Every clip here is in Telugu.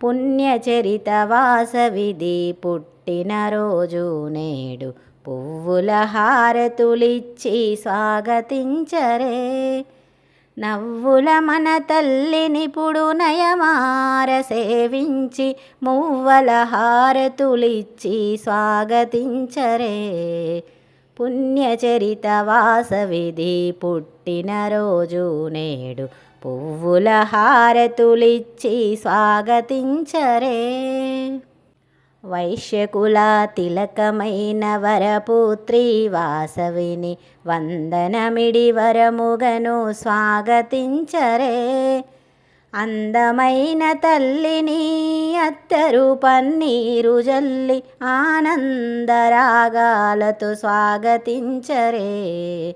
పుణ్యచరిత వాసవిది పుట్టినరోజు నేడు పువ్వుల హారతులిచ్చి స్వాగతించరే. నవ్వుల మన తల్లినిపుడు నయమార సేవించి మువ్వల హారతులిచ్చి స్వాగతించరే. పుణ్యచరిత వాసవిది పుట్టినరోజు నేడు పువ్వుల హారతులిచ్చి స్వాగతించరే. వైశ్యకుల తిలకమైన వరపుత్రి వాసవిని వందనమిడి వరముగను స్వాగతించరే. అందమైన తల్లిని అత్తరు పన్నీరు జల్లి ఆనందరాగాలతో స్వాగతించరే.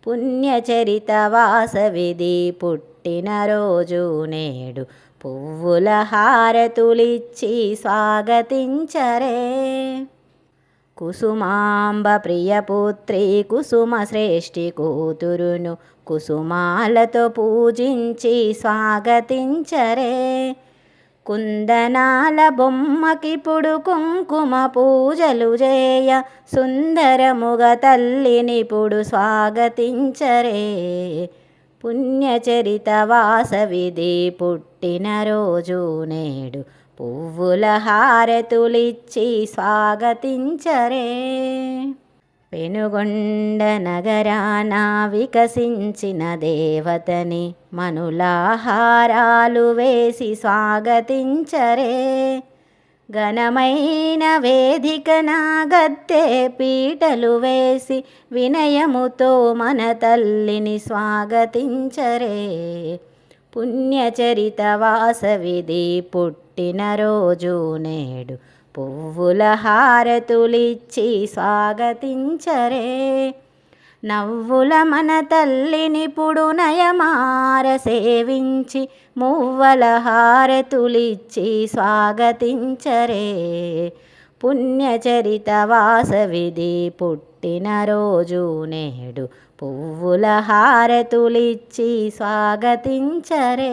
పుణ్యచరిత వాసవిది పుట్టినరోజు నేడు పువ్వుల హారతులిచ్చి స్వాగతించరే. కుసుమాంబ ప్రియపుత్రి కుసుమ శ్రేష్ఠి కూతురును కుసుమాలతో పూజించి స్వాగతించరే. కుందనాల బొమ్మకిప్పుడు కుంకుమ పూజలు చేయ సుందరముగ తల్లినిప్పుడు స్వాగతించరే. పుణ్యచరిత వాసవిది పుట్టినరోజు నేడు పువ్వుల హారతులిచ్చి స్వాగతించరే. పెనుగొండ నగరాన వికసించిన దేవతని మనులాహారాలు వేసి స్వాగతించరే. ఘనమైన వేదికన గద్దె పీటలు వేసి వినయముతో మన తల్లిని స్వాగతించరే. పుణ్యచరిత వాసవిది పుట్టినరోజు నేడు పువ్వుల హారతులిచ్చి స్వాగతించరే. నవ్వుల మన తల్లినిపుడు నయమార సేవించి మువ్వల హారతులిచ్చి స్వాగతించరే. పుణ్యచరిత వాసవిది పుట్టినరోజు నేడు పువ్వుల హారతులిచ్చి స్వాగతించరే.